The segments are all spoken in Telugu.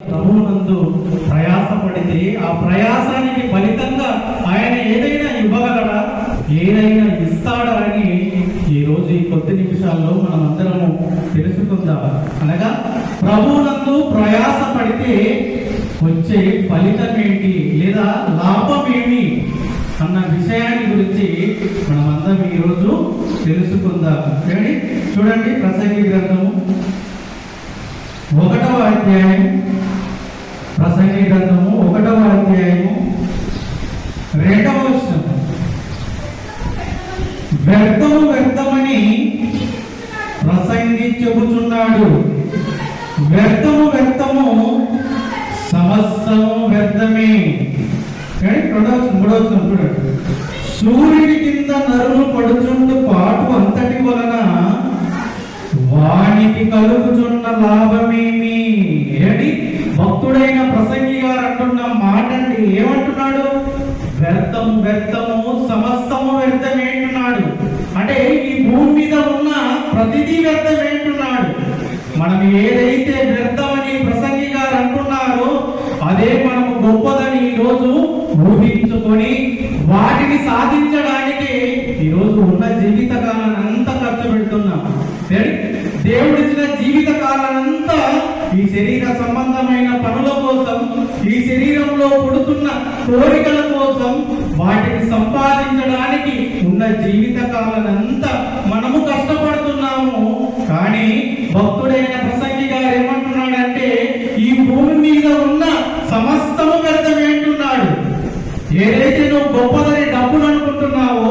ప్రభువునందు ప్రయాసపడితే ఆ ప్రయాసానికి ఫలితంగా ఆయన ఏదైనా ఇవ్వగలడా, ఏదైనా ఇస్తాడా అని ఈరోజు ఈ కొద్ది నిమిషాల్లో మనం అందరము తెలుసుకుందాం. అనగా ప్రభువునందు ప్రయాసపడితే వచ్చే ఫలితం ఏంటి లేదా లాభం ఏమి అన్న విషయాన్ని గురించి మనమందరం ఈరోజు తెలుసుకుందాం. చూడండి, ప్రసంగి గ్రంథము 1వ అధ్యాయం, ప్రసంగి గ్రంథము 1వ అధ్యాయము 2వ వచనం. వ్యర్థము వ్యర్థమని ప్రసంగి చెబుతున్నాడు, వ్యర్థము వ్యర్థము, సమస్తము వ్యర్థమే. 3వ వచనం చూడండి. సూర్యుడి కింద నరులు పడుచుండు పాటు అంతటి వలన వానికి కలుగుచున్న లాభమేమి? ఏడి భక్తుడైన ప్రసంగి గారు అంటున్న మాట అండి. ఏమంటున్నాడు? వ్యర్థము వ్యర్థము, సమస్తము వ్యర్థమేంటున్నాడు. అంటే ఈ భూమి మీద ఉన్న ప్రతిదీ వ్యర్థమేంటున్నాడు. మనం ఏదైతే వ్యర్థమని ప్రసంగి గారు అంటున్నారో అదే మనము గొప్పదని ఈరోజు ఊహించుకొని వాటిని సాధించడానికి ఈరోజు ఉన్న జీవిత కాలాన్ని అంతా ఖర్చు పెడుతున్నాం. దేవుడిచ్చిన జీవిత కాలానంతా ఈ శరీర సంబంధమైన పనుల కోసం, ఈ శరీరంలో పుడుతున్న కోరికల కోసం, వాటిని సంపాదించడానికి ఉన్న జీవిత కాలానంతా మనము కష్టపడుతున్నాము. కానీ భక్తుడైన ప్రసంగి గారు ఏమంటున్నాడంటే ఈ భూమి మీద ఉన్న సమస్తము వ్యర్థమేంటున్నాడు. ఏదైతే నువ్వు గొప్పదని డబ్బులు అనుకుంటున్నావో,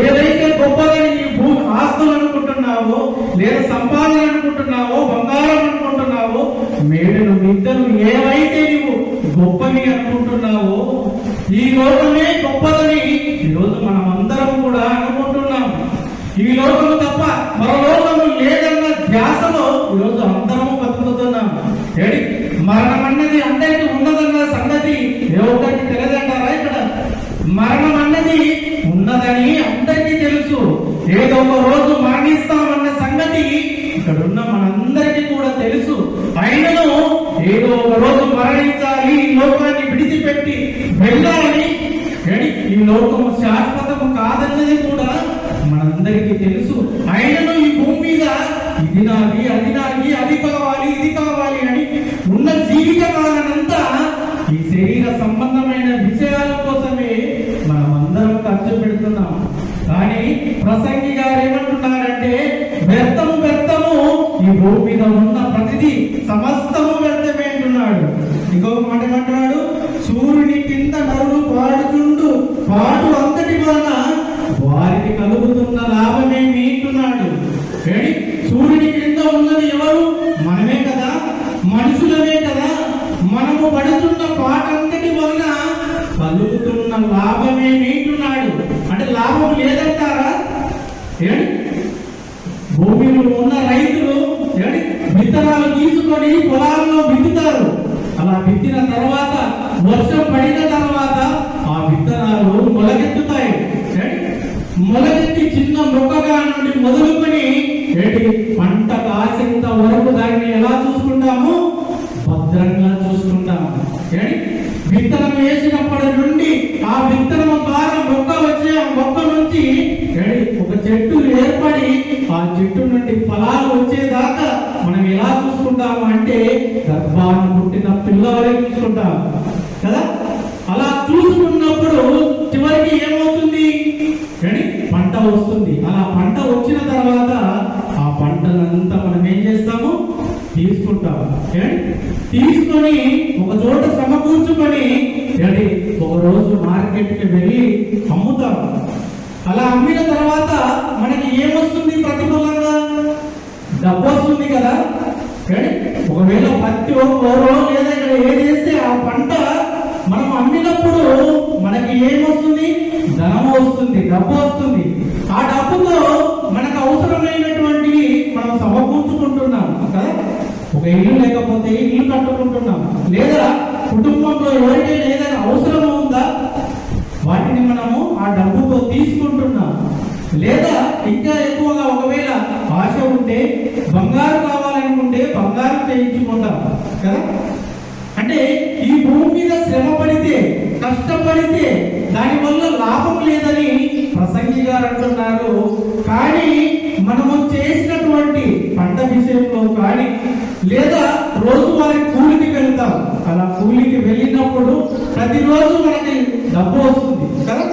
ఏదైతే గొప్పదని నీ ఆస్తులు అనుకుంటున్నావో, లేదా సంపాదన అనుకుంటున్నావో, బంగారం అనుకుంటున్నావో, మేడలు మిద్దలు ఏవైతే నువ్వు గొప్పవి అనుకుంటున్నావో, ఈ లోకమే గొప్పదని ఈరోజు మనం అందరం కూడా అనుకుంటున్నాం. ఈ లోకము తప్ప మరో లోకము లేదన్న ధ్యాసలో ఈరోజు అందరము బతుకుతున్నాం. మరణం అన్నది అందరికీ ఉన్నదన్న సంగతి ఏ ఒక్కరికి తెలియదంటారా? ఇక్కడ మరణం అన్నది ఉన్నదని అందరికీ తెలుసు. ఏదో ఒక రోజు మరణిస్తామన్న సంగతి ఇక్కడ ఉన్న మనందరికీ కూడా తెలుసు. అయినను ఏదో ఒక రోజు మరణించాలి, ఈ లోకాన్ని విడిచిపెట్టి వెళ్ళాలని, ఈ లోకము శాశ్వతము కాదన్నది కూడా మనందరికీ తెలుసు. అయినను ఈ భూమి మీద ఇది నాది, అది నాది, అది కావాలి, ఇది కావాలి అని ఉన్న జీవిత కాలనంతా ఈ శరీర సంబంధమైన విషయాల కోసమే మనం అందరం ఖర్చు పెడుతున్నాం. కానీ ప్రసంగి గారు ఏమంటున్నారంటే వ్యర్థము వ్యర్థము, ఈ భూమి మీద ఉన్న ప్రతిదీ సమస్తము వ్యర్థమే అంటున్నాడు. ఇంకొక మాట ఏమంటున్నాడు? సూర్యుని కింద నరులు పాడుచుండు పాటు అంతటి వలన వారికి కలుగుతున్న లాభమేమి అంటున్నాడు. సూర్యుని క్రింద ఉన్నది ఎవరు? మనమే కదా, మనుషులమే కదా. మనము పడుతున్న పాటంతటి వలన కలుగుతున్న లాభమేమి అంటున్నాడు. అంటే లాభం లేదంటారా? భూమిలో ఉన్న రైతులు విత్తనాలు తీసుకొని పొలాల్లో విత్తుతారు. అలా విత్తిన తర్వాత వర్షం పడిన తర్వాత ఆ విత్తనాలు మొలకెత్తుతాయి. మొలకెత్తి చిన్న మొక్కగా నుండి మొదలుకొని పంట కాసేంత వరకు దాన్ని ఎలా చూసుకుంటాము? భద్రంగా చూసుకుంటాము. విత్తనం వేసినప్పటి నుండి ఆ విత్తనం ద్వారా మొక్క వచ్చే ఆ మొక్క నుంచి ఒక చెట్టు ఏర్పడి ఆ చెట్టు నుండి ఫలాలు వచ్చేదాకా మనం ఎలా చూసుకుంటాము అంటే గర్భాన్ని పుట్టిన పిల్లవరే చూసుకుంటాము కదా. అలా చూసుకున్నప్పుడు చివరికి ఏమవుతుంది? పంట వస్తుంది. అలా పంట వచ్చిన తర్వాత ఆ పంటనంతా మనం ఏం చేస్తాము? తీసుకుంటాము. తీసుకొని ఒక చోట సమకూర్చుకొని ఒక రోజు మార్కెట్కి వెళ్ళి అమ్ముతాము. అలా అమ్మిన తర్వాత మనకి ఏమొస్తుంది? ప్రతిఫలంగా డబ్బు వస్తుంది కదా. ఒకవేళ పత్తి ఓరో లేదా ఇక్కడ ఏది చేస్తే ఆ పంట మనం అమ్మినప్పుడు మనకి ఏమొస్తుంది? ధనం వస్తుంది, డబ్బు వస్తుంది. ఆ డబ్బుతో మనకు అవసరమైనటువంటివి మనం సమకూర్చుకుంటున్నాం కదా. ఒక ఇల్లు లేకపోతే ఇల్లు కట్టుకుంటున్నాం, లేదా కుటుంబంలో ఎవరికైనా ఏదైనా అవసరం ఉందా వాటిని మనము ఆ డబ్బుతో తీసుకుంటున్నాం. లేదా ఇంకా ఎక్కువగా ఒకవేళ ఆశ ఉంటే బంగారు కావాలనుకుంటే బంగారం చేయించుకుంటాం కదా. అంటే ఈ భూమి మీద శ్రమ పడితే, కష్టపడితే దానివల్ల లాభం లేదని ప్రసంగి గారు అంటున్నారు. కానీ మనము చేసినటువంటి పంట విషయంలో కానీ, లేదా రోజువారి కూలికి వెళ్తాం, అలా కూలికి వెళ్ళినప్పుడు ప్రతిరోజు మనకి డబ్బు వస్తుంది కదా.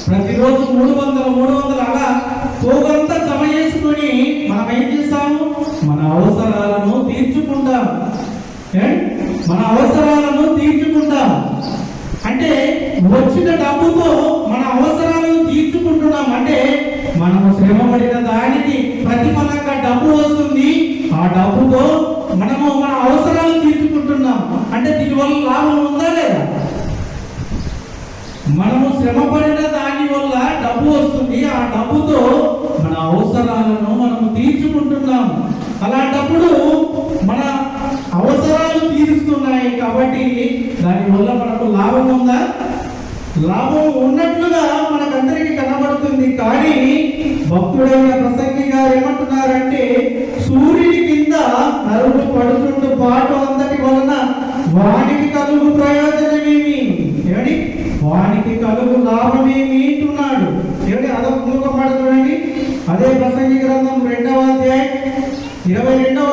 ప్రతిరోజు 300 అలా పోగంతా జమ చేసుకొని మనం ఏం చేస్తాము, మన అవసరాలను తీర్చుకుంటాం. మన అవసరాలను తీర్చుకుంటాం అంటే వచ్చిన డబ్బుతో మన అవసరాలను తీర్చుకుంటున్నాం. అంటే మనము శ్రమపడిన దానికి ప్రతిఫలంగా డబ్బు వస్తుంది. ఆ డబ్బుతో మనము మన అవసరాలు తీర్చుకుంటున్నాం. అంటే దీనివల్ల లాభం ఉందా లేదా? మనము శ్రమపడిన దాని వల్ల డబ్బు వస్తుంది. ఆ డబ్బుతో మన అవసరాలను మనము తీర్చుకుంటున్నాం. అలాంటప్పుడు మన అవసరాలు తీరుస్తున్నాయి కాబట్టి దానివల్ల మనకు లాభం ఉందా? లాభం ఉన్నట్లుగా మనకందరికీ కనబడుతుంది. కానీ భక్తుడైన ప్రసంగి గారు ఏమంటున్నారంటే, సూర్యుని కింద నరుడు పడుచుండు పాటు అంతటి వలన వానికి కలుగు ప్రయోజనమేమి, ఏమిటి వానికి కలుగు లాభమేమి అంటున్నాడు. ఏమిటి అదొక మాట చూడండి. అదే ప్రసంగి గ్రంథం 2వ అధ్యాయం 22వ వచనం.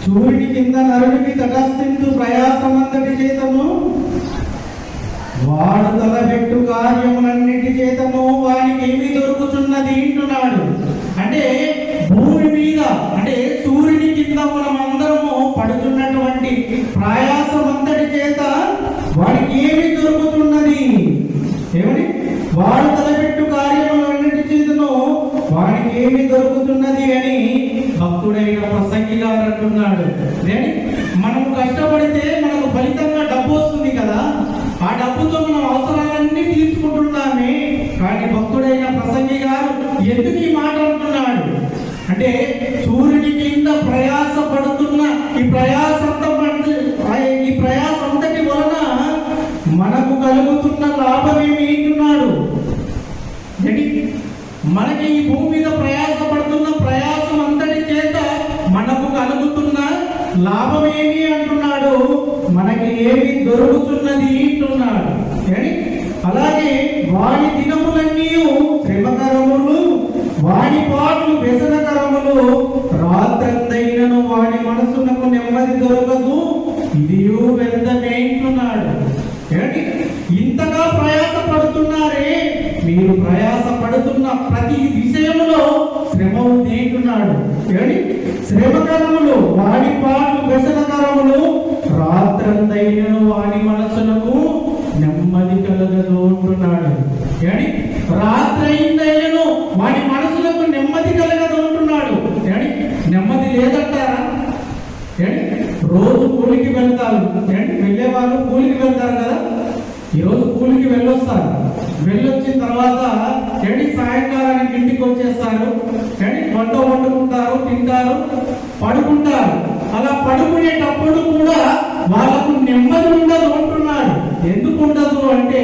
సూర్యుని కింద నరుడికి తటస్థించు ప్రయాసమంతటి చేతను వాడు తలబెట్టు కార్యములన్నిటి చేతను వానికి ఏమి దొరుకుతున్నది అంటున్నాడు. అంటే భూమి మీద, అంటే సూర్యుని కింద మనం అందరము పడుతున్నటువంటి ప్రయాసమంతటి చేత వాడికి ఏమి దొరుకుతున్నది? ఏమని? వాడు తలబెట్టు కార్యములన్నిటి చేతను వాడికి ఏమి దొరుకుతున్నది అని భక్తుడైన ప్రసంగి గారు అంటున్నాడు. మనం కష్టపడితే మనకు ఫలితంగా డబ్బు వస్తుంది కదా. ఆ డబ్బుతో మనం అవసరాలన్నీ తీర్చుకుంటున్నామే. కానీ భక్తుడైన ప్రసంగి గారు ఎందుకు ఈ మాట అంటున్నాడు అంటే, సూర్యుని కింద ప్రయాస పడుతున్న ఈ ప్రయాసంతటి వలన మనకు కలుగుతున్న లాభం ఏమి అంటున్నాడు. మనకి ఈ భూమి మీద ప్రయాస పడుతున్న ప్రయాసం అంతటి చేత మనకు కలుగుతున్న లాభం ఏమి అంటున్నాడు. మనకి ఏమి దొరుకుతున్నది అంటున్నాడు. అలాగే వాడి దినములన్నీ శ్రమకరములు, వాడి పాటలు వ్యసనకరములు, రాత్రందైనను వాడి మనసునకు నెమ్మది దొరకదు, ఇది వ్యర్థమే అంటున్నాడు. ఇంతగా ప్రయాస పడుతున్నారే, మీరు ప్రయాస పడుతున్న ప్రతి విషయంలో శ్రమ ఉంది అంటున్నాడు. శ్రమకరములు, వాడి పాటలు వ్యసనకరములు, రాత్రందైనను వాడి మనసులకు నెమ్మది కలగదు అంటున్నాడు. రాత్రైందైనను వాడి మనసులకు నెమ్మది కలగదు అంటున్నాడు. నెమ్మది లేదంటారా? రోజు కూలికి వెళ్తారు, వెళ్ళే వాళ్ళు కూలికి వెళ్తారు కదా. ఈరోజు కూలికి వెళ్ళొస్తారు, వెళ్ళొచ్చిన తర్వాత సాయంకాలానికి ఇంటికి వచ్చేస్తారు, వంట వండుకుంటారు, తింటారు, పడుకుంటారు. అలా పడుకునేటప్పుడు కూడా వాళ్ళకు నెమ్మది ఉండదు అంటున్నాడు. ఎందుకు ఉండదు అంటే,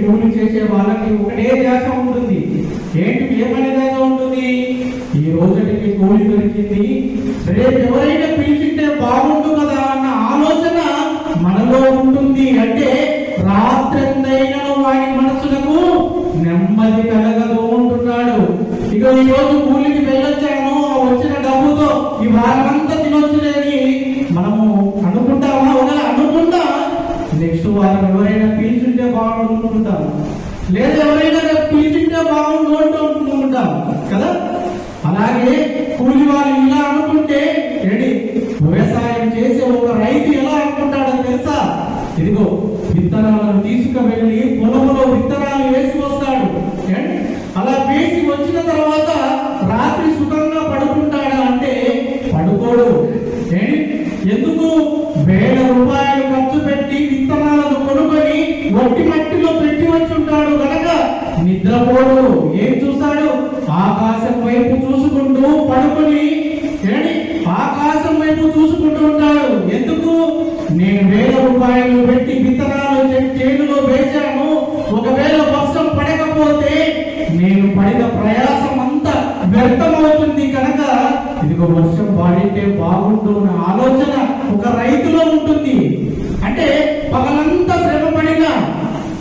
కూలి చేసే వాళ్ళకి ఒకటే ధ్యాస ఉంటుంది. ఏమనే ధ్యాస ఉంటుంది? ఈ రోజుకి కూలి దొరికింది, రేపు ఎవరైనా పిలిచింటే బాగుండు కదా అన్న ఆలోచన మనలో ఉంటుంది. అంటే రాత్రందైనా వాడి మనసులకు నెమ్మది కలగదు అంటున్నాడు. ఇక ఈ రోజు కూలికి వెళ్ళొచ్చాను, వచ్చిన డబ్బుతో ఈ వారమంతా తినొచ్చులేని మనము అనుకుంటామా? ఒకవేళ అనుకుంటా నెక్స్ట్ వారం ఎవరైనా పిలిచింటే బాగుండు అనుకుంటాం, లేదా ఎవరైనా పిలిచింటే బాగుండు అనుకుంటాం కదా. అలాగే కూలి వాళ్ళు ఇలా అనుకుంటే వ్యవసాయం చేసే ఒక రైతు ఎలా అనుకుంటాడో తెలుసా? ఇదిగో విత్తనాలను తీసుకువెళ్ళి పొలంలో విత్తనాలు వేసి వస్తాడు. అలా వేసి వచ్చిన తర్వాత రాత్రి సుఖంగా పడుకుంటాడా అంటే పడుకోడు. ఎందుకు? 1000 రూపాయలు ఖర్చు పెట్టి విత్తనాలను కొనుక్కొని ఒట్టి మట్టిలో పెట్టి వచ్చి ఉంటాడు కనుక నిద్రపోడు. ఏం చూస్తాడు? ఆకాశం వైపు చూసుకుంటూ పడుకొని ఆకాశం వైపు చూసుకుంటూ ఉంటాడు. ఎందుకు?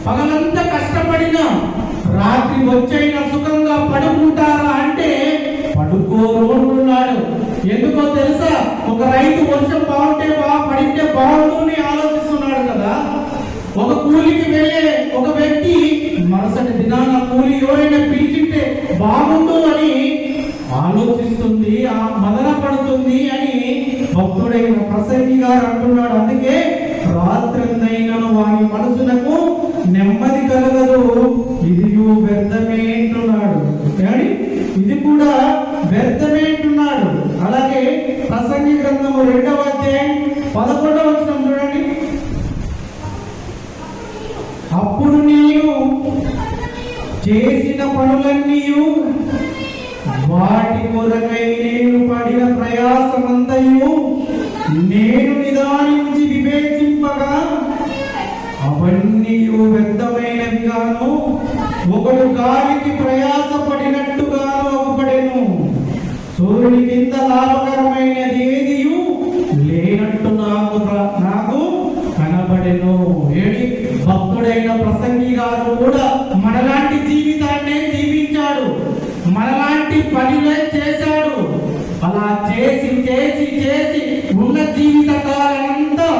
పగలంతా కష్టపడినా రాత్రి వచ్చైనా సుఖంగా పడుకుంటారా అంటే పడుకోరు అంటున్నాడు. ఎందుకో తెలుసా? ఒక రైతు వర్షం పడితే బాగుండు అని ఆలోచిస్తున్నాడు కదా. ఒక కూలికి వెళ్ళే ఒక వ్యక్తి మరుసటి దినాన కూలి ఎవరైనా పిలిచింటే బాగుండు అని ఆలోచిస్తుంది, ఆ మదన పడుతుంది అని భక్తుడైన ప్రసంగి గారు అంటున్నాడు. అందుకే రాత్రందైనను వారి మనసునకు నెమ్మది కలగదు, ఇది వ్యర్థమే అంటున్నాడు. కానీ ఇది కూడా వ్యర్థమే అంటున్నాడు. అలాగే ప్రసంగి గ్రంథము 2వ అధ్యాయం 11వ వచనం చూడండి. అప్పుడు నేను చేసిన పనులన్నీ వాటి కొరకై నేను పడిన ప్రయాసమంతయు నేను నిదానించి వివేచింపగా అవన్నీ వ్యర్థమైనవిగాను ఒకడు గాలికి ప్రయాసపడినట్టుగాను ఒకపడెను. సూర్యుని కింద లాభకరమైనది ఏదియు లేనట్టు నాకు కనబడెను. ఏడి భక్తుడైన ప్రసంగి గారు కూడా మనలాంటి జీవితాన్నే జీవించాడు, మనలాంటి పనిలే చేశాడు. అలా చేసి చేసి చేసి ఉన్న జీవిత కాలంతా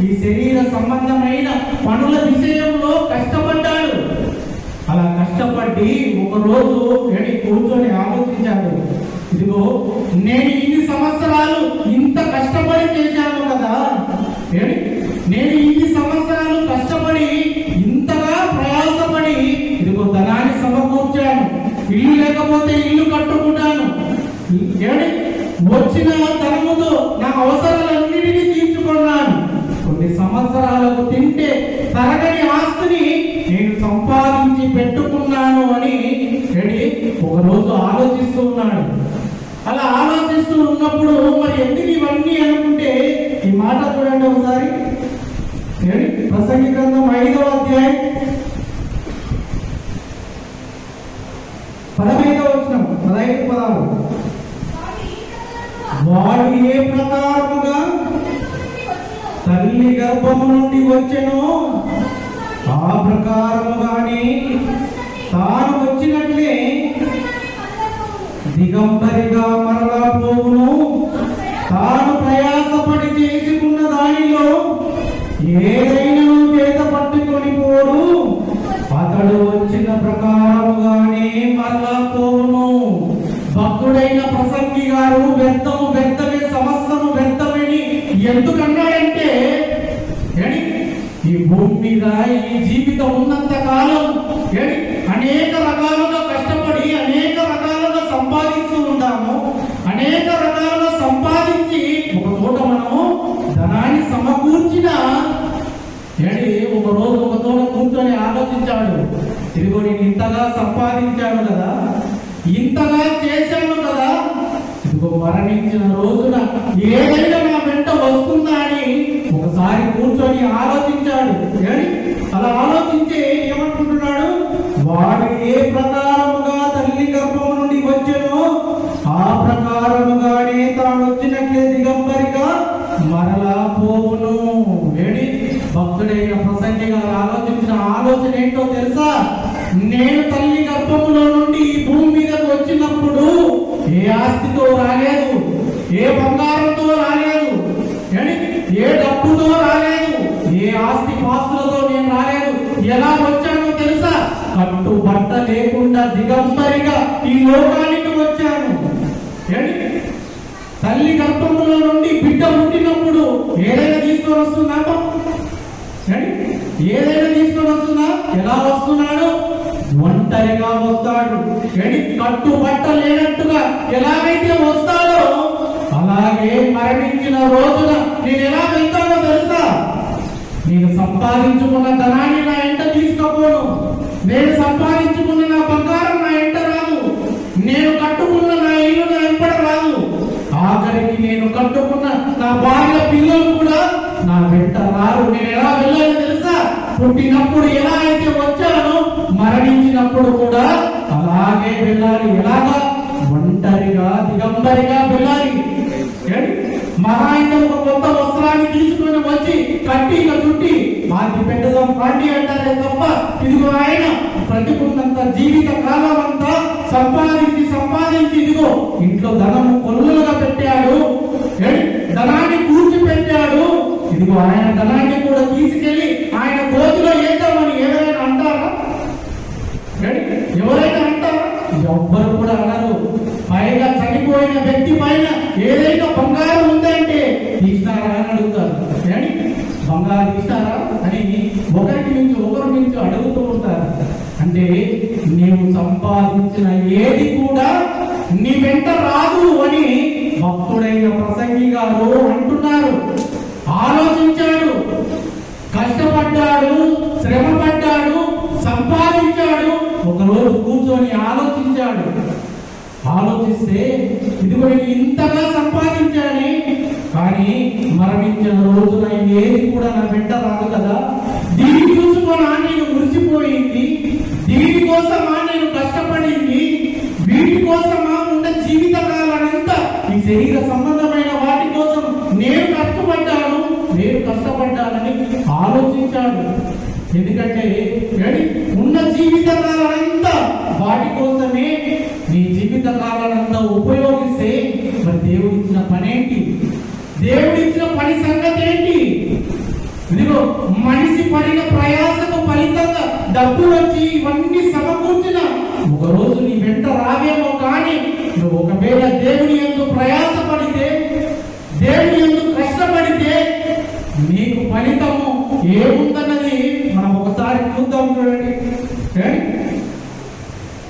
ఈ శరీర సంబంధమైన పనుల విషయంలో కష్టపడ్డాడు. అలా కష్టపడి ఒకరోజు కూర్చొని ఆలోచించాడు, ఇదిగో నేను ఇన్ని సంవత్సరాలు ఇంత కష్టపడి చేశాను కదా, నేను ఇన్ని సంవత్సరాలు కష్టపడి ఇంతగా ప్రయాసపడి ఇదిగో ధనాన్ని సమకూర్చాను, ఇల్లు లేకపోతే ఇల్లు కట్టుకుంటాను, వచ్చిన ధనముతో నా అవసరాలన్నిటినీ తీర్చుకున్నాను, కొన్ని సంవత్సరాలకు తింటే తరగని ఆస్తిని నేను సంపాదించి పెట్టుకున్నాను అని ఒకరోజు ఆలోచిస్తూ ఉన్నాడు. అలా ఆలోచిస్తూ ఉన్నప్పుడు మరి ఎందుకు ఇవన్నీ అనుకుంటే ఈ మాట చూడండి ఒకసారి. ప్రసంగి గ్రంథం 5వ అధ్యాయం 15వ వచనం 15-16. వాడు ఏ ప్రకారముగా తల్లి గర్భము నుండి వచ్చెనో ఆ ప్రకారముగానే తాను వచ్చినట్లే దిగంబరిగా మరలా పోవును. తాను ప్రయాసపడి చేసుకున్న దానిలో ఏదైనా చేత పట్టుకొని పోడు, అతడు వచ్చిన ప్రకారముగానే మరలా పోవును. భక్తుడైన ప్రసంగి గారు వ్యర్థము వ్యర్థమే సమస్తము వ్యర్థమని ఎందుకన్నాడంటే ఈ భూమి మీద ఈ జీవితం ఉన్నంత కాలం అనేక రకాలుగా కష్టపడి అనేక రకాలుగా సంపాదిస్తూ ఉంటాము. అనేక రకాలుగా సంపాదించి ఒక చోట మనము ధనాన్ని సమకూర్చిన ఒక రోజు ఒక చోట కూర్చొని ఆలోచించాడు, ఇదిగో నేను ఇంతగా సంపాదించాను కదా, ఇంతగా చేశాను కదా, ఇదిగో మరణించిన రోజున ఏదైనా నా వెంట వస్తుందా అని ఒకసారి కూర్చొని ఆలోచించాడు. అలా ఆలోచించి ఏమనుకుంటున్నాడు, వాడు ఏ ప్రకారముగా తల్లి గర్భము నుండి వచ్చెనో ఆ ప్రకారముగానే తాను వచ్చినట్లే దిగంబరిగా మరలా పోవును. భక్తుడైన ప్రసంగి గారు ఆలోచించిన ఆలోచన ఏంటో తెలుసా? నేను తల్లి గర్భములో నుండి ఈ భూమి మీదకు వచ్చినప్పుడు ఏ ఆస్తితో రాలేదు, ఏ బంగారంతో రాలేదు, ఏ డబ్బుతో రాలేదు, ఏ ఆస్తి పాస్తులతో నేను రాలేదు. ఎలా వచ్చానో తెలుసా? కట్టు బట్ట లేకుండా దిగంబరిగా ఈ లోకానికి వచ్చాను. తల్లి గర్భములో నుండి బిడ్డ పుట్టినప్పుడు ఏదైనా తీసుకొని వస్తుందా? ఏదైనా తీసుకొని వస్తుందా? ఎలా వస్తున్నాడు? ఒంటరిగా వస్తాడు. కట్టు బట్ట లేనట్టుగా ఎలాగైతే వస్తాడో అలాగే మరణించిన రోజున నేను ఎలా వెళ్తానో తెలుసా? నేను సంపాదించుకున్న ధనాన్ని నా ఎంట తీసుకపోను, నేను సంపాదించుకున్న నా బంగారం నా ఎంట రాదు, నేను కట్టుకున్న నా ఇల్లు నా ఎంపడ రాదు, ఆఖరికి నేను కట్టుకున్న నా భార్య పిల్లలు కూడా నా వెంట రారు. నేను ఎలా వెళ్ళాలి తెలుసా? పుట్టినప్పుడు ఎలా అయితే వచ్చానో మరణించినప్పుడు కూడా అలాగే వెళ్ళాలి. ఎలాగా? ఒంటరిగా దిగంబరిగా వెళ్ళాలి. మహా అయితే ఒక కొత్త వస్త్రాన్ని తీసుకొని వచ్చి కట్టి ఇక చుట్టి మాది పెద్దదం పాండి అంటారే తప్ప ఇదిగో ఆయన ప్రతికున్నంత జీవిత కాలం అంతా సంపాదించి ఇదిగో ఇంట్లో ధనము కొల్లులుగా పెట్టాడు, ధనాన్ని కూర్చిపెట్టాడు. ఇదిగో ఆయన ధనాన్ని కూడా తీసుకెళ్లి ఆయన గోతిలో వేద్దామని ఎవరైనా అంటారా? ఎవరైనా అంటారా? ఎవ్వరు కూడా అనరు. పైగా చనిపోయిన వ్యక్తి పైన ఏదైనా బంగారం ఉందంటే తీస్తారా అని అడుగుతారు. బంగారం తీస్తారా అని ఒకరి నుంచి అడుగుతూ ఉంటారు. అంటే నీవు సంపాదించిన ఏది కూడా నీ వెంట రాదు అని భక్తుడైన ప్రసంగి గారు అంటున్నారు. ఆలోచించాడు, కష్టపడ్డాడు, శ్రమ పడ్డాడు, సంపాదించాడు. ఒకరోజు కూర్చొని ఆలోచించాడు. ఆలోచిస్తే ఇదిగో నేను ఇంతగా సంపాదించానే, కానీ మరణించిన రోజున ఏది కూడా నా వెంట రాదు కదా. దీన్ని చూసుకొని నేను మురిసిపోయింది, దీనికోసమా నేను కష్టపడింది, వీటి కోసమా ఉన్న జీవిత కాలానంతా ఈ శరీర సంబంధమైన వాటి కోసం నేను కష్టపడ్డానని ఆలోచించాడు. ఎందుకంటే ఉన్న జీవిత కాలానంతా వాటి కోసమే నీ జీవిత కాలానంతా ఉపయోగిస్తే మరి దేవుడిచ్చిన పనేంటి? దేవుడిచ్చిన పని సంగతి ఏంటి? ఇదిగో మనిషి పడిన ప్రయాసకు ఫలితంగా డబ్బులు వచ్చి ఇవన్నీ సమకూర్చిన ఒకరోజు నీ వెంట రావేమో, కానీ నువ్వు ఒకవేళ దేవుని యందు ప్రయాసపడితే, దేవుని యందు కష్టపడితే నీకు ఫలితము ఏముందన్నది మనం ఒకసారి చూద్దాం. చూడండి,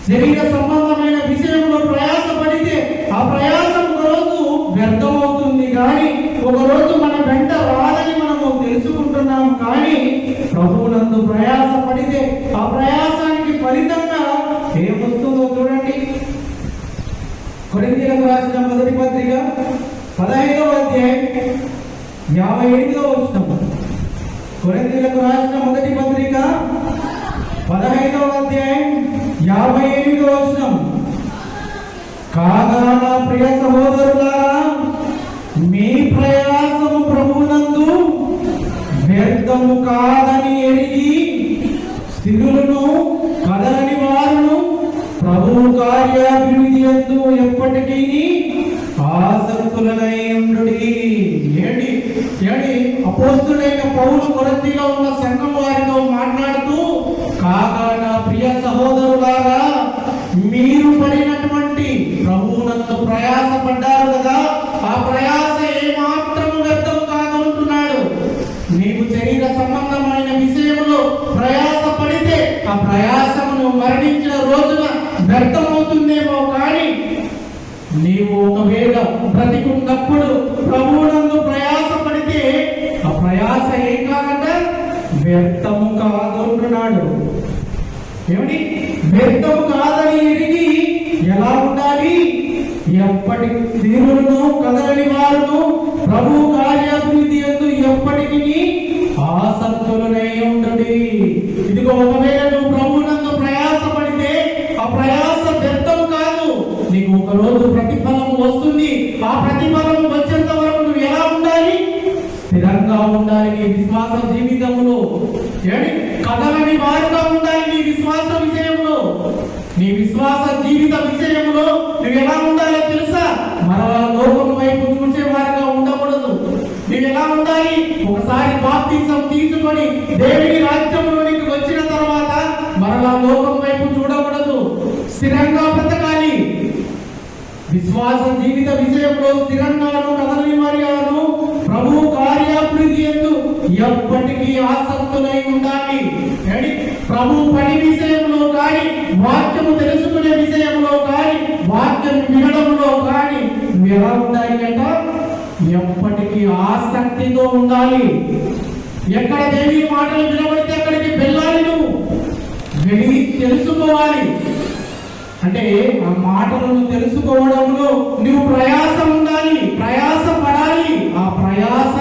శరీర సంబంధమైన విషయంలో ప్రయాసపడితే ఆ ప్రయాసం ఒకరోజు వ్యర్థమవుతుంది, కానీ ఒకరోజు మన వెంట రాదని మనము తెలుసుకుంటున్నాం. కానీ ప్రభువునందు ప్రయాసపడితే ఆ ప్రయాసానికి ఫలితంగా ఏమొస్తుందో చూడండి. కొరింథీయులకు రాసిన మొదటి పత్రిక 15వ అధ్యాయం 58వ వచనం. కొరింథీయులకు రాసిన మొదటి పత్రిక 15వ అధ్యాయం 58వ వచనం. కాగా నా ప్రియ సహోదరులారా, మీ ప్రయాసము ప్రభువునందు వ్యర్థము కాదని ఎరిగి స్థిరులను కదలని వారును ప్రభువు కార్యాభివృద్ధి యందు ఎప్పటికీ ఆసక్తులై ఉండుడి. అపోస్తలుడైన పౌలు కొరింథీలో ఉన్న సంఘం వారితో మాట్లాడుతూ, కాగా నా ప్రియ సహోదరులారా, మీరు పడినటువంటి ప్రభువునందు ప్రయాసపడ్డారు కదా, ఆ ప్రయాస ఏమాత్రము వ్యర్థం కాదు అంటున్నాడు. నీవు శరీర సంబంధమైన విషయంలో ప్రయాస పడితే ఆ ప్రయాసమును మరణించిన రోజున వ్యర్థమవుతుందేమో, కానీ నీవు ఒకవేళ బ్రతికున్నప్పుడు ప్రభువునందు ప్రయాస పడితే ఆ ప్రయాస ఏం కాదంట, వ్యర్థము కాదు అంటున్నాడు. ఏమిటి? వ్యర్థము కాదని ఎరిగి ఎలా ఉండాలి? ఎప్పటి స్థిరులను కదలని వారును ప్రభు కార్యాభివృద్ధి యందు ఎప్పటికీ ఆసక్తులనై ఉండుడి. ఇదిగో ఒకవేళ నువ్వు ప్రభువునందు ప్రయాసపడితే ఆ ప్రయాస వ్యర్థం కాదు, నీకు ఒక రోజు ప్రతిఫలం వస్తుంది. ఆ ప్రతిఫలం వచ్చేంత వరకు నువ్వు ఎలా ఉండాలి? స్థిరంగా ఉండాలి. నీ విశ్వాస జీవితంలో కదలని వారుగా ఉండాలి. నీ విశ్వాస విషయంలో, నీ విశ్వాస జీవిత విషయంలో నువ్వు ఎలా ఉండాలో తెలుసా? మరలా లోకం వైపు చూసేవారుగా ఉండకూడదు. నువ్వు ఎలా ఉండాలి? ఒకసారి బాప్తిజం తీసుకొని దేవుని రాజ్యంలోనికి వచ్చిన తర్వాత మరలా లోకం వైపు చూడకూడదు. స్థిరంగా బ్రతకాలి. విశ్వాస జీవిత విషయంలో స్థిరంగాను కదలని వారుగాను ప్రభు కార్యాభివృద్ధి యందు ఎప్పటికీ ఆసక్తులై ఉండాలి. ప్రభు పని విషయంలో కానీ, వాక్యము తెలుసుకునే విషయంలో కానీ, వాక్యం వినడంలో కానీ నువ్వు ఎలా ఉండాలి అంట? ఎప్పటికీ ఆసక్తితో ఉండాలి. ఎక్కడ దేవి మాటలు వినబడితే అక్కడికి వెళ్ళాలి. నువ్వు వెళ్ళి తెలుసుకోవాలి. అంటే ఆ మాటలను తెలుసుకోవడంలో నువ్వు ప్రయాసం ఉండాలి, ప్రయాస పడాలి. ఆ ప్రయాస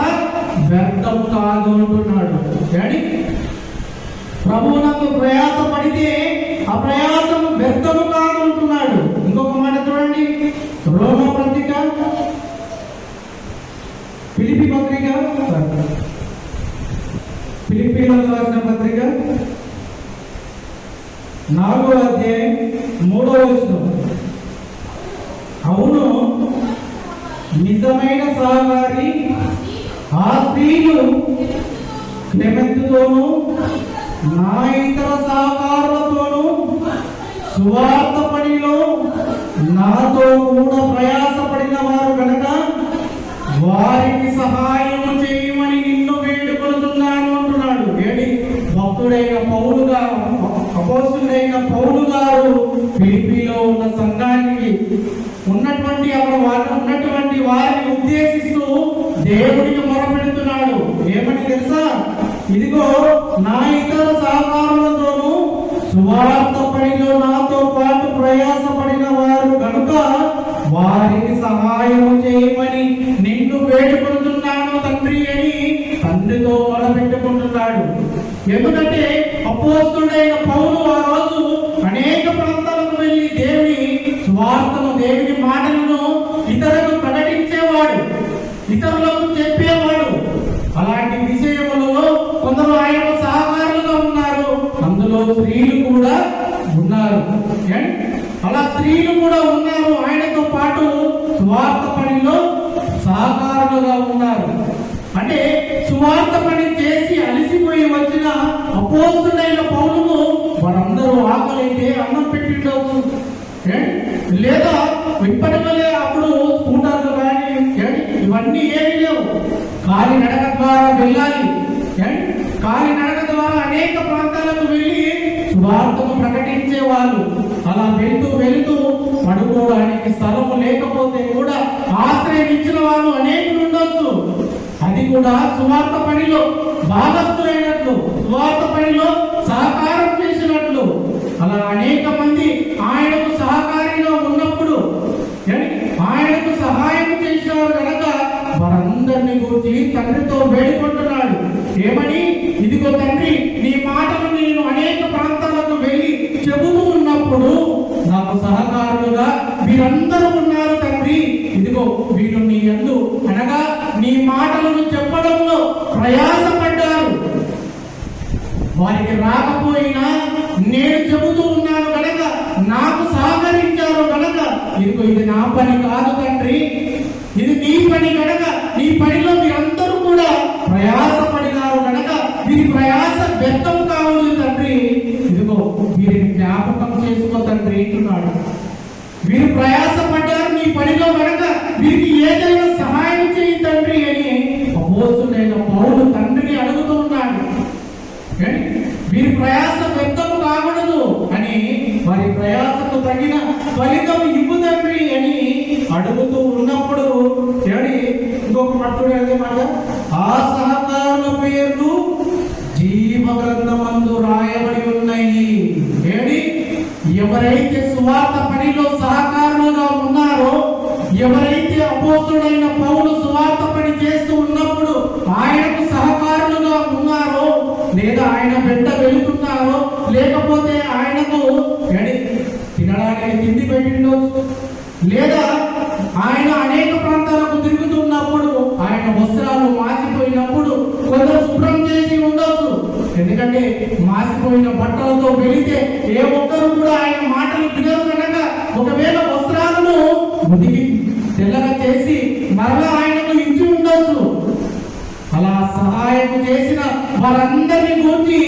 వ్యర్థం కాదు అంటున్నాడు. ప్రభువునందు ప్రయాస పడితే ఆ ప్రయాసం వ్యర్థము కాదు అంటున్నాడు. ఇంకొక మాట చూడండి, రోమా పత్రిక ఫిలిప్పీయులకు రాసిన పత్రిక 4వ అధ్యాయం 3వ వచనం. అవును, నిజమైన సహకారి ఆ స్త్రీలు క్లెమెంతుతోనూ నా ఇతర సహకారులతోనూ సువార్త పనిలో నాతో కూడా ప్రయాసపడిన వారు కనుక వారికి సహాయం చేయమని నిన్ను వేడుకొనుతున్నాను అంటున్నాడు. ఏడి భక్తుడైన పౌలు గారు, అపోస్తుడైన పౌలు గారు ఫిలిప్పీలో ఉన్న సంఘానికి ఉన్నటువంటి ఉన్నటువంటి వారిని ఉద్దేశిస్తూ దేవుడికి మొరపెడుతున్నాడు. ఏమని తెలుసా? ఇదిగో, నా ఇతర సహకారులతోనూ సువార్త పనిలో నాతో పాటు ప్రయాసపడిన వారు కనుక వారికి సహాయం చేయమని నిన్ను వేడుకుంటున్నాను తండ్రి అని తండ్రితో మొదలుపెట్టుకుంటున్నాడు. ఎందుకంటే అపోస్తుడైన పౌలు ఆ రోజు అనేక ప్రాంతాలకు వెళ్ళి దేవుని సువార్తను, దేవుని మాటలను ఇతరులకు ప్రకటించేవాడు, ఇతరులకు చెప్పేవాడు. అలాంటి విషయములలో కొందరు ఆయన సహకారులుగా ఉన్నారు, అందులో స్త్రీలు కూడా ఉన్నారు. అలా స్త్రీలు కూడా ఉన్నారు, ఆయనతో పాటు సువార్త పనిలో సహకారులుగా ఉన్నారు. అంటే సువార్త పని చేసి అలసిపోయి వచ్చిన అపోస్తుడైన పౌలుకు వారందరూ ఆకలైతే అన్నం పెట్టిండవచ్చు, లేదా ఇప్పటి వల్లే అప్పుడు స్కూటర్లు కానీ ఇవన్నీ ఏమీ లేవు. కాలినడక ద్వారా వెళ్ళాలి. కాలినడక ద్వారా అనేక ప్రాంతాలకు వెళ్ళి సువార్తను ప్రకటించే వాళ్ళు. అలా వెళుతూ పడుకోవడానికి స్థలము లేకపోతే కూడా ఆశ్రయించిన వాళ్ళు అనేకులు ఉండొచ్చు. అది కూడా సువార్త పనిలో భాగస్థులైనట్లు, సువార్త పనిలో సహకారం చేసినట్లు. అలా అనేక మంది ఆయనకు సహకారిగా ఉన్నప్పుడు ఆయనకు సహాయం చేసినారు కనుక వారందరినీ గురించి తండ్రితో వేడుకుంటున్నాడు. ఏమని? ఇదిగో తండ్రి, నీ మాటలు నేను అనేక ప్రాంతాలకు వెళ్ళి చెబుతూ ఉన్నప్పుడు నాకు సహకారులుగా వీరందరూ ఉన్నారు తండ్రి. ఇదిగో వీరు నీ యందు అనగా నీ మాటలను చెప్పడంలో ప్రయాసపడ్డారు. వారికి రాకపోయినా నేను చెబుతూ ఉన్నాను కనుక నాకు సహకరించారు కనుక ఇదిగో ఇది నా పని కాదు తండ్రి, ఇది నీ పని కనుక నీ పనిలో మీరందరూ కూడా ప్రయాసపడినారు కనుక వీరి ప్రయాస వ్యర్థం కావద్దు తండ్రి. ఇదిగో వీరిని జ్ఞాపకం చేసుకో తండ్రి అంటున్నాడు. వీరు ప్రయాసపడ్డారు నీ పనిలో కనుక వీరికి ఏదైనా సహాయం చేయి తండ్రి అని అపోస్తుడైన పౌలు తండ్రిని అడుగుతూ ఉన్నాడు. వీరి ప్రయాస వ్యర్థం కాకూడదు అని, వారి ప్రయాసకు తగిన ఫలితం ఇవ్వు తండ్రి అని అడుగుతూ ఉన్నప్పుడు ఇంకొక మట్టుడు మాట, ఆ సహకారుల పేర్లు జీవ గ్రంథమందు రాయబడి ఉన్నాయి. ఎవరైతే సువార్త పనిలో సహకారులుగా ఉన్నారో, ఎవరైతే అపోస్తుడైన పౌలు సువార్త పని చేస్తూ ఉన్నప్పుడు ఆయనకు సహకారులుగా ఉన్నారో, లేదా ఆయన వెంట వెళుతున్నారో, లేకపోతే ఆయనకు తినడానికి తిండి పెట్టిండొచ్చు, లేదా ఆయన అనేక ప్రాంతాలకు తిరుగుతున్నప్పుడు ఆయన వస్త్రాలు మాసిపోయినప్పుడు కొందరు శుభ్రం చేసి ఉండొచ్చు. ఎందుకంటే మాసిపోయిన బట్టలతో వెళితే ఏ ఒక్కరు కూడా ఆయన మాటలు వినరు కనుక ఒకవేళ వస్త్రాలను ఉతికి తెల్లగా చేసి మరలా ఆయనకు ఇచ్చి ఉండొచ్చు. అలా సహాయం చేసిన వారందరినీ గురించి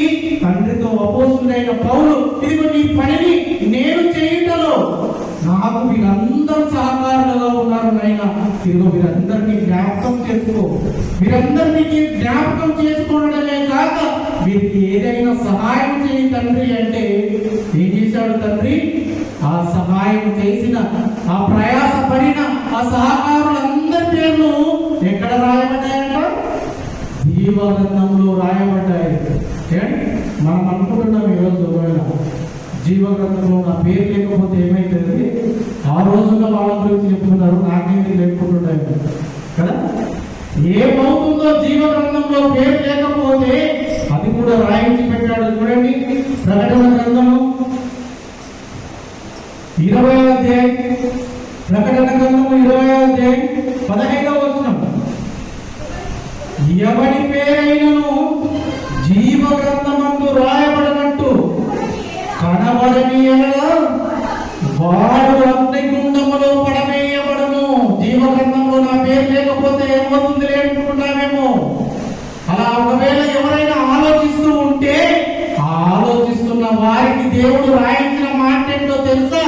తండ్రితో అపోస్తుడైన పౌలు, ఇదిగో నీ పనిని నేను చేయుటలో నాకు వీరందరూ సహకారులుగా ఉన్నారు నాయన, ఇదిగో వీరందరినీ జ్ఞాపకం చేసుకో. వీరందరినీ జ్ఞాపకం చేసుకోవడమే కాక వీరికి ఏదైనా సహాయం చేయి తండ్రి అంటే ఏం చేశాడు తండ్రి? ఆ సహాయం చేసిన, ఆ ప్రయాస పడిన ఆ సహకారులందరి పేర్లు ఎక్కడ రాయబడ్డాయంట? జీవగ్రంథంలో రాయబడ్డాయి. మనం అనుకుంటున్నాం ఈరోజు జీవగ్రంథంలో నా పేరు లేకపోతే ఏమైతుంది? ఆ రోజుల్లో వాళ్ళ గురించి చెప్తున్నారు, నాకేంటి లేకపోతున్నాయి కదా. ఏమవుతుందో జీవగ్రంథంలో పేరు లేకపోతే అది కూడా రాయించి పెట్టాడు. చూడండి, ప్రకటన గ్రంథము 20వ అధ్యాయం, ప్రకటన గ్రంథము 20వ అధ్యాయం 15వ వచనం. ఎవని పేరైనను జీవ గ్రంథమందు రాయబడినట్టు కనబడని ఎడల వాడు అగ్నిగుండములో పడవేయబడును. జీవ గ్రంథంలో నా పేరు లేకపోతే ఏమవుతుంది లేనుకుంటున్నామేమో. అలా ఒకవేళ ఎవరైనా ఆలోచిస్తూ ఉంటే ఆ ఆలోచిస్తున్న వారికి దేవుడు రాయించిన మాట ఏంటో తెలుసా?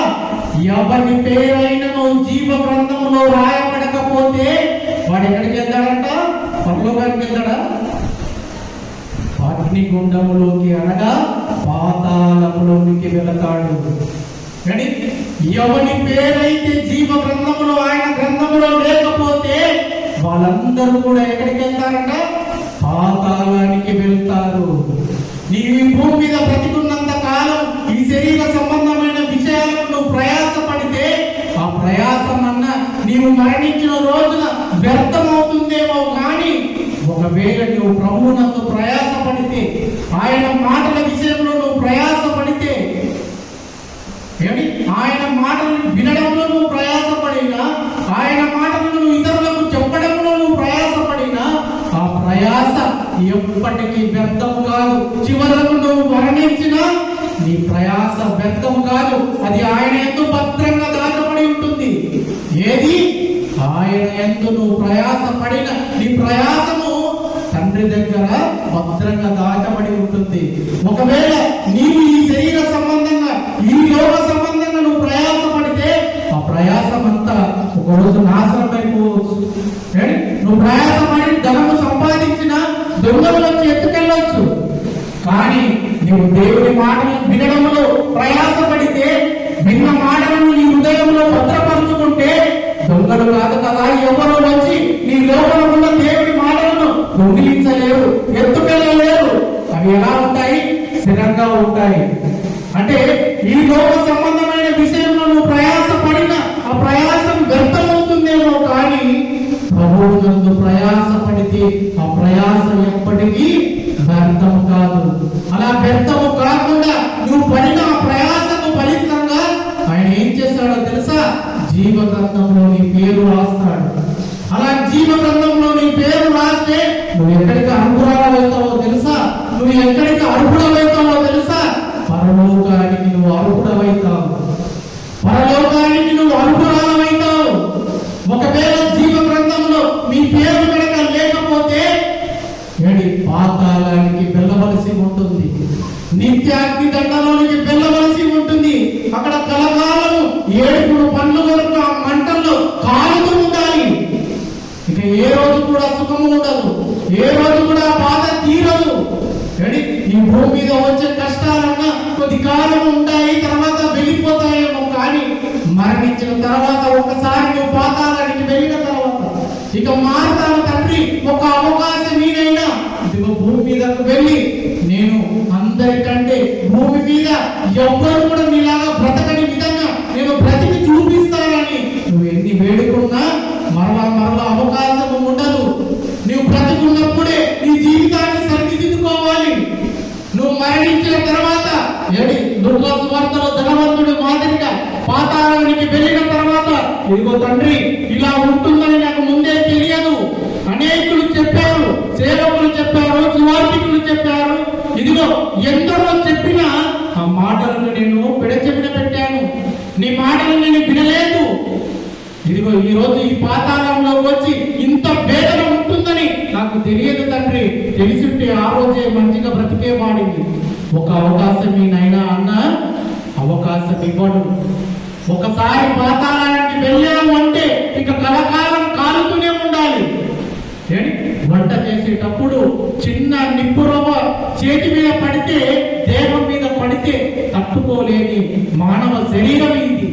ఎవరి పేరైనను జీవ గ్రంథంలో రాయబడకపోతే వాడు ఎక్కడికి వెళ్తాడంట? పరలోకానికి వెళ్తాడా? అగ్నిగుండములోకి అనగా పాతాళములోనికి వెళతాడు. ఎవరి పేరైతే జీవ గ్రంథములో ఆయన గ్రంథములో లేకపోతే వాళ్ళందరూ కూడా ఎక్కడికి వెళ్తారంట? పాతాళానికి వెళ్తారు. నీవు ఈ భూమి మీద బ్రతికున్నంత కాలం ఈ శరీర సంబంధమైన విషయాలకు నువ్వు ప్రయాసపడితే ఆ ప్రయాసం అన్న నీవు మరణించిన రోజున వ్యర్థమవుతుందేమో. కానీ ఒకవేళ నువ్వు ప్రభువునందు ప్రయాసపడితే, ఆయన మాటల విషయంలో నువ్వు ప్రయాసపడితే, ఆయన మాటలను వినడంలో నువ్వు ప్రయాసపడినా, ఆయన మాటలను నువ్వు ఇతరులకు చెప్పడంలో నువ్వు ప్రయాసపడినా ఆ ప్రయాస ఎప్పటికీ వ్యర్థము కాదు. చివరకు నువ్వు మరణించినా నీ ప్రయాస వ్యర్థము కాదు. అది ఆయన యందు భద్రంగా దాచబడి ఉంటుంది. ఏది? ఆయన యందు నువ్వు ప్రయాసపడిన నీ ప్రయాసము తండ్రి దగ్గర భద్రంగా దాచబడి ఉంటుంది. ఒకవేళ నీవు ఈ శరీర సంబంధంగా ఈ లోక సంబంధంగా నువ్వు ప్రయాసపడితే ఆ ప్రయాసం అంతా ఒకరోజు నాశనం అయిపోవచ్చు. నువ్వు ప్రయాసపడి ధనము సంపాదించిన దొంగలు వచ్చి ఎత్తుకెళ్ళవచ్చు. కానీ నీవు దేవుని మాటలు వినడంలో ప్రయాసపడితే, విన్న మాటలను నీ హృదయంలో భద్రపరుచుకుంటే దొంగలు కాదు కదా ఎవరు వచ్చి నీ లోపల ఉన్న దేవుని మాటలను దొంగిలించలేరు, ఎత్తుకెళ్ళలేరు. అవి ఎలా ఉంటాయి? స్థిరంగా ఉంటాయి. అంటే ఈ లోక సంబంధమైన విషయంలో నువ్వు ప్రయాసపడిన ఆ ప్రయాసం వ్యర్థమవుతుందేమో. కానీ ప్రభువు నందు ప్రయాసపడితే ఆ ప్రయాసం ఎప్పటికీ వ్యర్థము కాదు. అలా వ్యర్థము కాకుండా నువ్వు పడిన ఆ ప్రయాసకు ఫలితంగా ఆయన ఏం చేస్తాడో తెలుసా? జీవ గ్రంథంలో నీ పేరు రాస్తాడు. అలా జీవ గ్రంథంలో నీ పేరు రాస్తే నువ్వు ఎక్కడికి అర్హురాలవుతావో తెలుసా? నువ్వు ఎక్కడికి అర్హుడవైతావో తెలుసా? పరలోకానికి నువ్వు అర్హుడవైతావు. పరలోకానికి నువ్వు అర్హురాలవైతావు. ఒకవేళ జీవ గ్రంథంలో మీ పేరు కనుక లేకపోతే పాతాళానికి వెళ్ళవలసి ఉంటుంది. నిత్యాగ్ని దండలోనికి వెళ్ళవలసి ఉంటుంది. అక్కడ కలకాలము ఏడుపుడు పండ్లు వరకు ఆ మంటల్లో కాలుతూ ఉండాలి. ఇక ఏ రోజు కూడా సుఖము ఉండదు, ఏ రోజు కూడా బాధ తీరదు. ఈ భూమి మీద వచ్చే కష్టాలన్నా కొద్ది కాలం ఉంటాయి, తర్వాత వెళ్ళిపోతాయేమో. కానీ మరణించిన తర్వాత ఒకసారి నువ్వు పాతాళానికి వెళ్ళిన తర్వాత ఇక మారుతాను తండ్రి, ఒక అవకాశం మీదైనా ఇదిగో భూమి మీదకు వెళ్ళి నేను అందరికంటే భూమి మీద ఎవ్వరు కూడా మీలాగా బ్రతకని విధంగా నేను బ్రతికి చూపిస్తానని నువ్వు ఎన్ని వేడుకున్నా మరలా అవకాశం ఉండదు. నువ్వు బ్రతికున్నప్పుడే నీ జీవితాన్ని సరిదిద్దుకోవాలి. నువ్వు మరణించిన తర్వాత దుర్గాసు వార్తలో ధనవంతుడు మాదిరిగా పాతాళానికి వెళ్ళిన తర్వాత ఇదిగో తండ్రి ఇలా ఉంటుందని నాకు ముందే తెలియదు. అనేకులు చెప్పారు, సేవకులు చెప్పారు, సువార్థికులు చెప్పారు. ఇదిగో ఎందరో చెప్పినా ఆ మాటలను నేను పెడచెవిన పెట్టాను. నీ మాటలు నేను వినలేదు. ఇదిగో ఈ రోజు ఈ పాతాళంలో వచ్చి ఇంత వేదన ఉంటుందని నాకు తెలియదు తండ్రి. తెలిసింటే ఆ రోజే మంచిగా బ్రతికేవాడిని. ఒక అవకాశం నైనా అన్న అవకాశం ఇవ్వడు. ఒకసారి పాతాళానికి వెళ్ళాము అంటే ఇక కలకాలం కాలుతూనే ఉండాలి. వంట చేసేటప్పుడు చిన్న నిప్పురవ్వ చేతి మీద పడితే, దేహం మీద పడితే తట్టుకోలేని మానవ శరీరం ఇది.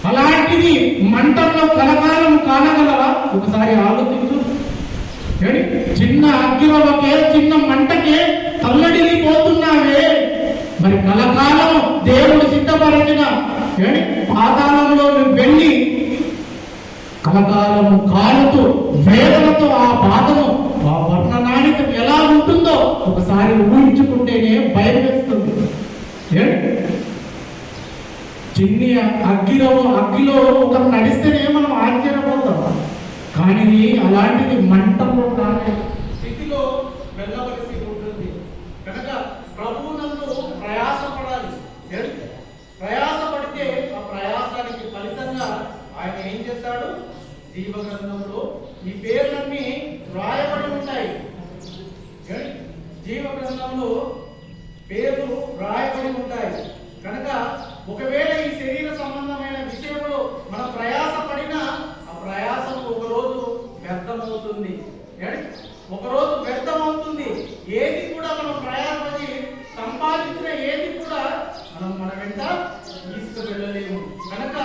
అలాంటిది మంటల్లో కలకాలం కానగలరా? ఒకసారి ఆలోచించు. చిన్న అగ్గిరవ్వకే, చిన్న మంటకే తల్లడిల్లిపోతున్నావే. మరి కలకాలం దేవుడు సిద్ధపరిచిన పాతాళంలో వెళ్ళి కలకాలము కాలుతూ వేదనతో ఆ బాధను, ఆ వర్ణనానికి ఎలా ఉంటుందో ఒకసారి ఊహించుకుంటేనే భయం వేస్తుంది. చిన్ని అగ్గిలో ఒకరు నడిస్తేనే మనం ఆశ్చర్యపోతాం. కానీ అలాంటిది మంటలో కానీ ఏది కూడా మనం ప్రయాసపడి సంపాదించిన ఏది కూడా మన వెంట తీసుకువెళ్ళలేము. కనుక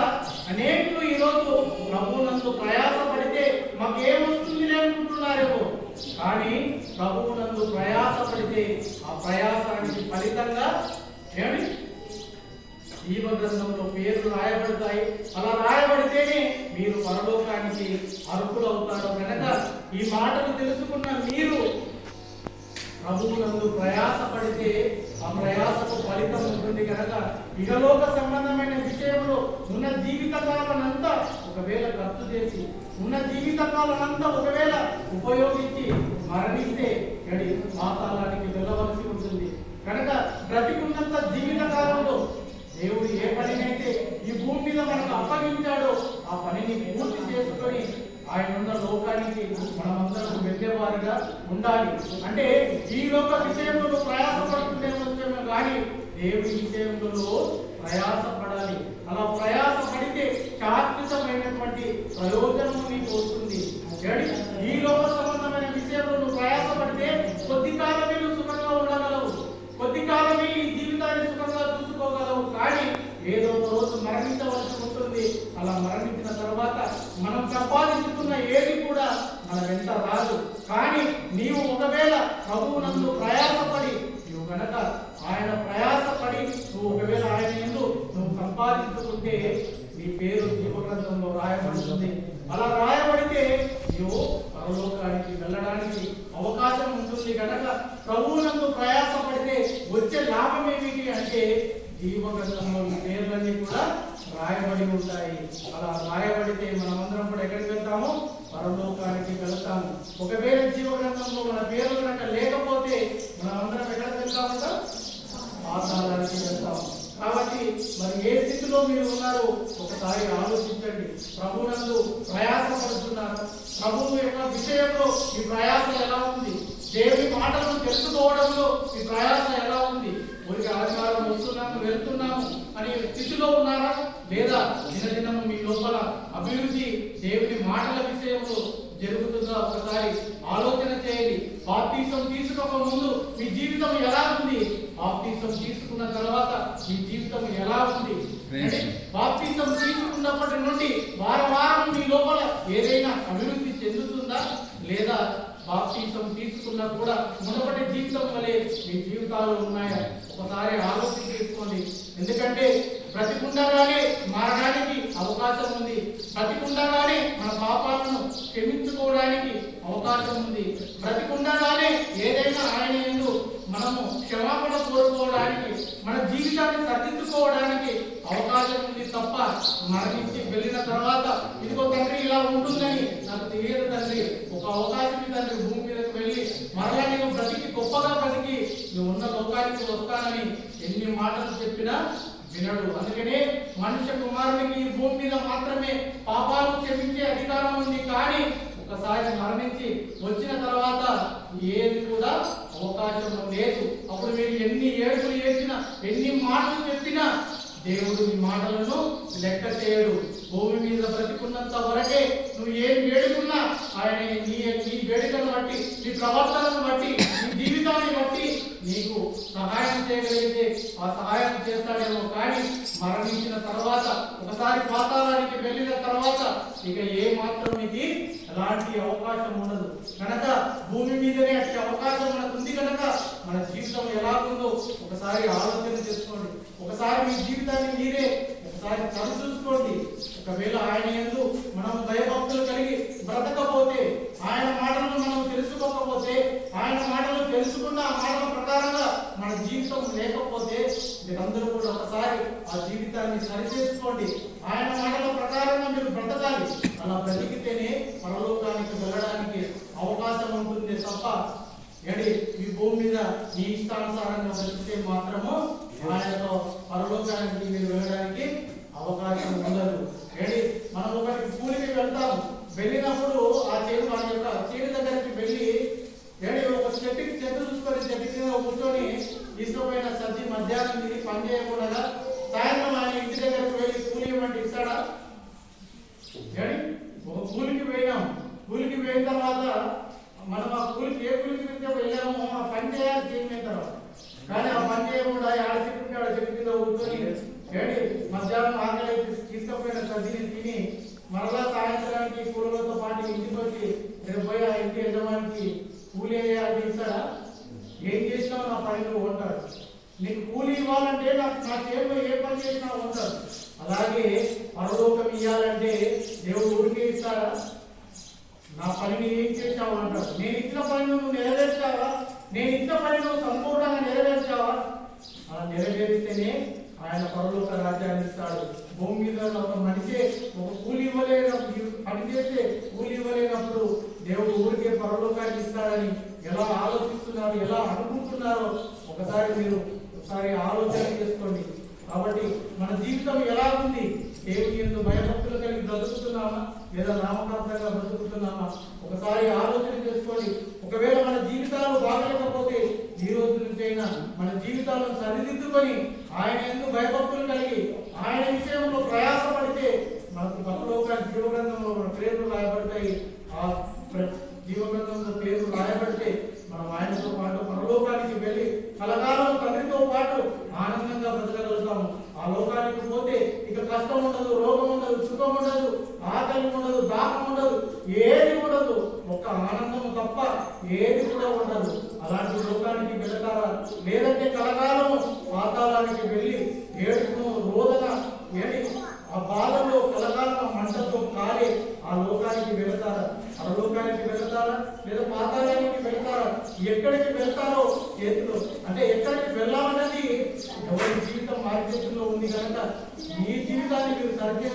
అనేకులు ఈరోజు ప్రభువునందు ప్రయాసపడితే మాకేమొస్తుంది అనుకుంటున్నారేమో, కానీ ప్రభువునందు ప్రయాసపడితే ఆ ప్రయాసానికి ఫలితంగా ఏమి జీవ గ్రంథంలో పేర్లు రాయబడతాయి. అలా రాయబడితేనే మీరు పరలోకానికి అర్హులవుతారు. కనుక ఈ మాటలు తెలుసుకున్న మీరు ప్రభువునందు ప్రయాసపడితే ఆ ప్రయాసకు ఫలితం ఉంటుంది. కనుక ఇహలోక సంబంధమైన విషయంలో ఉన్న జీవితకాలనంతా ఒకవేళ ఖర్చు చేసి ఉన్న జీవితకాలనంతా ఒకవేళ ఉపయోగించి మరణిస్తే గడి పాతాళానికి వెళ్ళవలసి ఉంటుంది. కనుక బ్రతికున్నంత జీవితకాలంలో దేవుడు ఏ పనినైతే ఈ భూమి మీద మనకు అప్పగించాడో ఆ పనిని పూర్తి చేసుకొని ఆయన ఉన్న లోకానికి మనమందరం వెళ్ళేవారుగా ఉండాలి. అంటే ఈ లోక విషయంలో నువ్వు ప్రయాసపడుతుందేమో కానీ దేవుడి విషయంలో ప్రయాసపడాలి. అలా ప్రయాసపడితే శాశ్వతమైనటువంటి ప్రయోజనం నీకు వస్తుంది. ఈ లోక సంబంధమైన విషయంలో నువ్వు ప్రయాసపడితే కొద్ది కాలమే నువ్వు సుఖంగా ఉండగలవు, కొద్ది కాలమే ఈ జీవితాన్ని సుఖంగా చూసుకోగలవు. కానీ ఏదో ఒక రోజు మరణించవలసి ఉంటుంది. అలా మరణించిన తర్వాత మనం సంపాదించుకున్న ఏది కూడా మన వెంట రాదు. కానీ నీవు ఒకవేళ ప్రభువునందు ప్రయాసపడి నువ్వు కనుక ఆయన ప్రయాసపడి నువ్వు ఒకవేళ ఆయన యందు నువ్వు సంపాదించుకుంటే నీ పేరు జీవగ్రంథంలో రాయబడుతుంది. అలా రాయబడితే నువ్వు పరలోకానికి వెళ్ళడానికి అవకాశం ఉంటుంది. కనుక ప్రభువునందు ప్రయాసపడితే వచ్చే లాభం ఏమిటి అంటే జీవగ్రంథంలో పేర్లన్నీ కూడా రాయబడి ఉంటాయి. అలా రాయబడితే మనమందరం కూడా ఎక్కడికి వెళ్తాము? పరలోకానికి వెళ్తాము. ఒకవేళ జీవగ్రంథంలో మన పేర్లు కనుక లేకపోతే మనమందరం ఎక్కడికి వెళ్తామంట? పాతాళానికి వెళ్తాము. కాబట్టి మరి ఏ స్థితిలో మీరు ఉన్నారో ఒకసారి ఆలోచించండి. ప్రభువునందు ప్రయాసపడుతున్నారు. ప్రభువు యొక్క విషయంలో ఈ ప్రయాస ఎలా ఉంది? దేవుని మాటలను తెలుసుకోవడంలో ఈ ప్రయాస ఎలా ఉంది? ఊరికి ఆదివారం వస్తున్నాము వెళ్తున్నాము అనే స్థితిలో ఉన్నారా? లేదా దినదినము మీ లోపల అభివృద్ధి దేవుని మాటల విషయంలో జరుగుతుందో ఒకసారి ఆలోచన చేయండి. బాప్తిసం తీసుకోక ముందు మీ జీవితం ఎలా ఉంది? బాప్తిసం తీసుకున్న తర్వాత మీ జీవితం ఎలా ఉంది? బాప్తిసం తీసుకున్నప్పటి నుండి వారం మీ లోపల ఏదైనా అభివృద్ధి చెందుతుందా? లేదా బాప్తిసం తీసుకున్నా కూడా మునుపటి జీవితం వలె మీ జీవితాలు ఉన్నాయా? ఒకసారి ఆలోచన చేసుకోండి. ఎందుకంటే బ్రతికుండగానే మారడానికి అవకాశం ఉంది. బ్రతికుండగానే మన పాపాలను క్షమించుకోవడానికి అవకాశం ఉంది. బ్రతికుండగానే ఏదైనా ఆయన యందు మనము క్షమాపణ కోరుకోవడానికి, మన జీవితాన్ని సరిదిద్దుకోవడానికి అవకాశం ఉంది తప్ప మరణించి వెళ్ళిన తర్వాత ఇదిగో తండ్రి ఇలా ఉంటుందని నాకు తెలియదు తండ్రి, ఒక అవకాశం తండ్రి భూమి మీదకి వెళ్ళి మరలా నేను బ్రతికి గొప్పగా బ్రతికి నువ్వు ఉన్న లోకానికి వస్తానని ఎన్ని మాటలు చెప్పినా వినడు. అందుకనే మనుష్య కుమారునికి ఈ భూమి మీద మాత్రమే పాపాలు క్షమించే అధికారం ఉంది. కానీ ఒకసారి మరణించి వచ్చిన తర్వాత ఏది కూడా అవకాశం లేదు. అప్పుడు మీరు ఎన్ని ఏడుపులు చేసినా, ఎన్ని మాటలు చెప్పినా దేవుడు ఈ మాటలను లెక్క చేయడు. భూమి మీద బ్రతికున్నంత వరకే నువ్వు ఏం వేడుకున్నా ఆయన నీ వేడుకను బట్టి, నీ ప్రవర్తనను బట్టి, నీ జీవితాన్ని బట్టి నీకు సహాయం చేయగలిగితే ఆ సహాయం చేస్తాడేమో. కానీ మరణించిన తర్వాత ఒకసారి పాతాళానికి వెళ్ళిన తర్వాత ఇక ఏ మాత్రం ఇది ఎలాంటి అవకాశం ఉండదు. కనుక భూమి మీదనే అట్టి అవకాశం మనకు ఉంది. కనుక మన జీవితం ఎలాగుందో ఒకసారి ఆలోచన చేసుకోండి. ఒకసారి మీ జీవితాన్ని మీరే ఒకసారి చూసుకోండి. ఒకవేళ ఆయన యందు మనం భయభక్తులు కలిగి బ్రతకపోతే, ఆయన మాటలను మనం తెలుసుకోకపోతే, ఆయన మాటలు తెలుసుకున్న ఆ మాటల ప్రకారంగా మన జీవితం లేకపోతే మీరందరూ కూడా ఒకసారి ఆ జీవితాన్ని సరిచేసుకోండి. ఆయన మాటల ప్రకారంగా మీరు బ్రతకాలి. అలా బ్రతికితేనే పరలోకానికి వెళ్ళడానికి అవకాశం ఉంటుంది తప్ప ఈ భూమి మీద మీ ఇష్టానుసారంగా బ్రతికితే మాత్రము ఆయనతో పరలోకానికి మీరు వెళ్ళడానికి అవకాశం ఉండదు. మనం ఒకటి కూలికి వెళ్తాము. వెళ్ళినప్పుడు ఆ చేను మన యొక్క చేను దగ్గరికి వెళ్ళి ఒక చెట్టు చూసుకొని చెట్టు కింద కూర్చొని తీసుకుపోయిన సర్ది మధ్యాహ్నం తిరిగి పని చేయకుండా సాయంత్రం ఆయన ఇంటి దగ్గరికి వెళ్ళి కూలి ఇవ్వమంటే ఇస్తాడా? ఒక కూలికి పోయినాం. కూలికి పోయిన తర్వాత మనం ఆ కూలికి ఏ కూలికి వెళ్ళామో ఆ పని చేయాలి చేయమైన తర్వాత. కానీ ఆ పని చేయకుండా ఆడ చెట్టు ఆడ చెట్టు కింద కూర్చొని ఏడి మధ్యాహ్నం ఆకలి తీసుకపోయిన సజ్జిని తిని మరలా సాయంత్రానికి కూలలతో పాటు ఇంటికి వచ్చి రేపు పోయి ఆ ఇంటి యజమానికి కూలి వేయాలి ఇస్తాడా? ఏం చేసినావు నా పని నువ్వు ఉంటాడు. నీకు కూలి ఇవ్వాలంటే నాకు నా చేతిలో ఏ పని చేసినా ఉంటాడు. అలాగే పరలోకం ఇవ్వాలంటే దేవుడు ఊరికే ఇస్తాడా? నా పనిని ఏం చేసావు అంటాడు. నేను ఇచ్చిన పని నువ్వు నెరవేర్చావా? నేను ఇచ్చిన పని నువ్వు సంపూర్ణంగా నెరవేర్చావా? అలా నెరవేరిస్తేనే ఆయన పరలోక రాజ్యాన్ని ఇస్తాడు. భూమి మీద ఒక మనిషి ఒక కూలి ఇవ్వలేనప్పుడు, పని చేస్తే కూలి ఇవ్వలేనప్పుడు దేవుడు ఊరికే పరలోకాన్ని ఇస్తాడని ఎలా ఆలోచిస్తున్నారు, ఎలా అనుకుంటున్నారో ఒకసారి ఆలోచన చేసుకోండి. కాబట్టి మన జీవితం ఎలా ఉంది? దేవుని యందు భయభక్తులు కలిగి బ్రతుకుతున్నామా లేదా నామకాంతంగా బ్రతుకుతున్నామా? ఒకసారి ఆలోచన చేసుకోండి. ఒకవేళ మన జీవితాలు బాగలేకపోతే ఈ రోజు నుంచైనా మన జీవితాలను సరిదిద్దుకొని ఆయన యందు భయభక్తులు కలిగి ఆయన విషయంలో ప్రయాసపడితే మనకు పరలోకానికి జీవగ్రంథంలో మన పేర్లు రాయబడతాయి. ఆ జీవగ్రంథంలో పేర్లు రాయబడితే మనం ఆయనతో పాటు పరలోకానికి వెళ్ళి కలకాలం తండ్రితో పాటు ఆనందంగా బ్రతకగలుగుతాము. ఆ లోకానికి పోతే ఇక కష్టం ఉండదు, రోగం ఉండదు, సుఖం ఉండదు, ఆకలి ఉండదు, దాహం ఉండదు, ఏది ఉండదు. ఒక ఆనందం తప్ప ఏది కూడా ఉండదు. అలాంటి లోకానికి వెళతారా? లేదంటే కలకాలము పాతాళానికి వెళ్ళి ఏడుపును రోదన ఏడి ఆ బాధలో కలకాలం మంటతో కాలే ఆ లోకానికి వెళతారా? పరలోకానికి వెళతారా లేదా పాతాళానికి వెళతారా? ఎక్కడికి వెళ్తారో చేతిలో అంటే ఎక్కడికి వెళ్ళాలన్నది ఎవరి జీవితం వారి చేతుల్లో ఉంది కనుక మీ జీవితాన్ని మీరు సరి